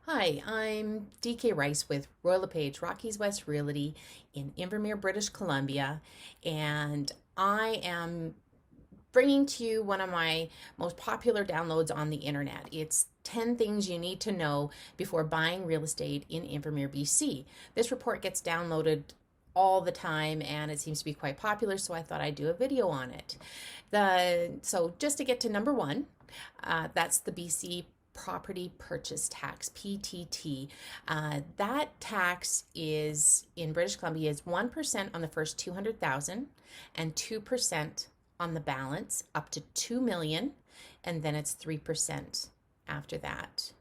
Hi, I'm DK Rice with Royal LePage Rockies West Realty in Invermere, British Columbia, and I am bringing to you one of my most popular downloads on the internet. It's 10 things you need to know before buying real estate in Invermere, BC. This report gets downloaded all the time and it seems to be quite popular, so I thought I'd do a video on it. So just to get to number one, that's the BC property purchase tax, PTT. That tax is in British Columbia is 1% on the first 200,000 and 2% on the balance up to 2 million, and then it's 3% after that.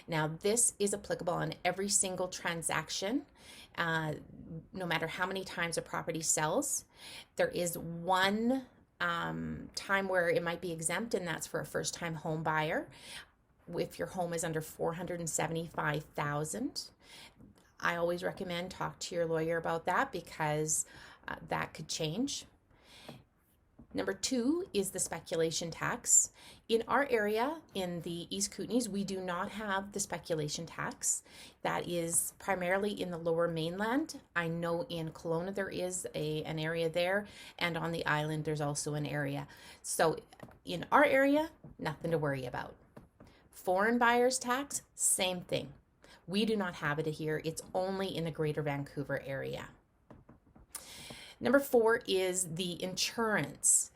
Now, this is applicable on every single transaction, uh, no matter how many times a property sells. There is one time where it might be exempt, and that's for a first time home buyer. If your home is under 475,000, I always recommend talk to your lawyer about that because that could change. Number two is the speculation tax. In our area, in the East Kootenays, we do not have the speculation tax. That is primarily in the lower mainland. I know in Kelowna there is an area there, and on the island there's also an area. So in our area, nothing to worry about. Foreign buyers tax, same thing. We do not have it here. It's only in the Greater Vancouver area. Number four is the insurance.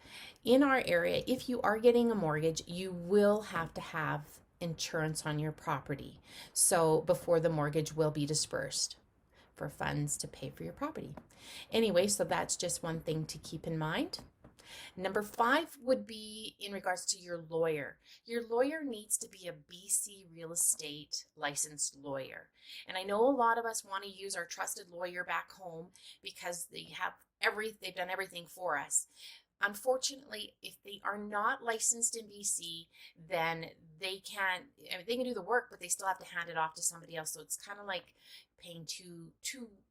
In our area, if you are getting a mortgage, you will have to have insurance on your property. So before the mortgage will be dispersed for funds to pay for your property. Anyway, so that's just one thing to keep in mind. Number five would be in regards to your lawyer. Your lawyer needs to be a BC real estate licensed lawyer. And I know a lot of us want to use our trusted lawyer back home because they've done everything for us. Unfortunately, if they are not licensed in BC, then they can do the work, but they still have to hand it off to somebody else. So it's kind of like paying two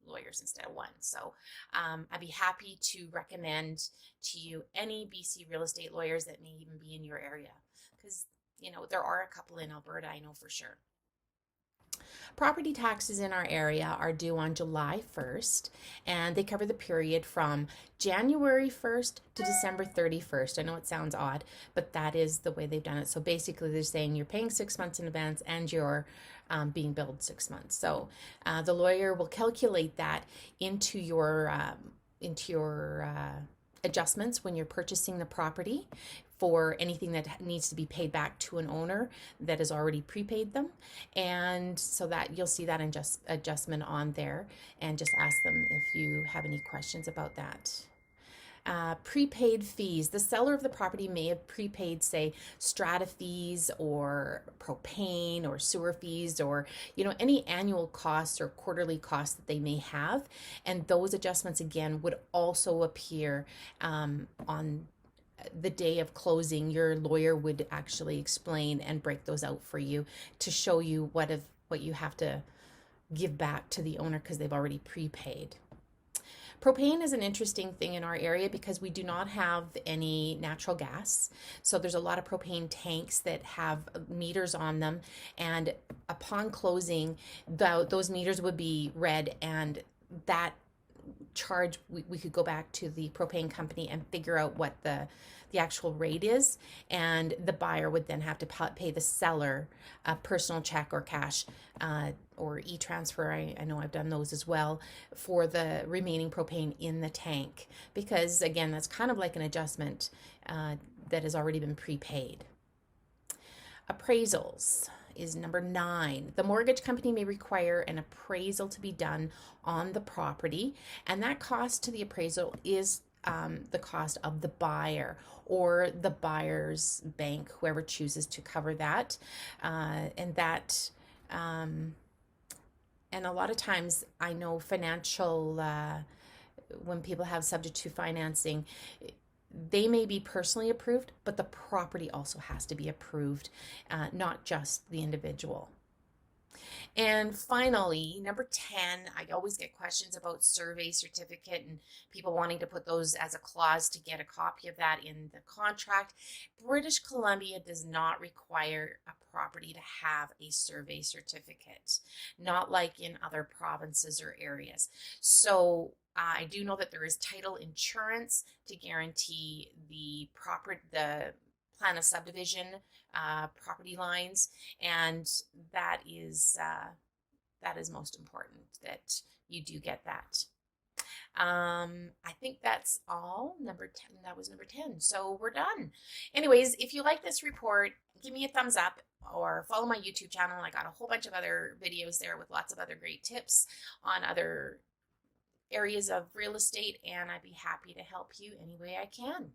lawyers instead of one. So I'd be happy to recommend to you any BC real estate lawyers that may even be in your area, because there are a couple in Alberta, I know for sure. Property taxes in our area are due on July 1st, and they cover the period from January 1st to December 31st. I know it sounds odd, but that is the way they've done it. So basically, they're saying you're paying 6 months in advance and you're being billed 6 months. So the lawyer will calculate that into your adjustments when you're purchasing the property for anything that needs to be paid back to an owner that has already prepaid them. And so that you'll see that adjustment on there, and just ask them if you have any questions about that. Prepaid fees. The seller of the property may have prepaid, say, strata fees or propane or sewer fees, or any annual costs or quarterly costs that they may have, and those adjustments again would also appear on the day of closing. Your lawyer would actually explain and break those out for you to show you what you have to give back to the owner because they've already prepaid. Propane is an interesting thing in our area because we do not have any natural gas. So there's a lot of propane tanks that have meters on them. And upon closing, those meters would be read, and that charge, we could go back to the propane company and figure out what the actual rate is, and the buyer would then have to pay the seller a personal check or cash or e-transfer. I know I've done those as well for the remaining propane in the tank, because again, that's kind of like an adjustment that has already been prepaid. Appraisals is number 9. The mortgage company may require an appraisal to be done on the property, and that cost to the appraisal is the cost of the buyer or the buyer's bank, whoever chooses to cover that. And a lot of times I know financial, when people have subject to financing, they may be personally approved, but the property also has to be approved, not just the individual. And finally, number 10, I always get questions about survey certificate and people wanting to put those as a clause to get a copy of that in the contract. British Columbia does not require a property to have a survey certificate, not like in other provinces or areas. So I do know that there is title insurance to guarantee the plan of subdivision, property lines, and that is most important that you do get that. I think that's all. Number 10, that was number 10. So we're done. Anyways, if you like this report, give me a thumbs up or follow my YouTube channel. I got a whole bunch of other videos there with lots of other great tips on other areas of real estate, and I'd be happy to help you any way I can.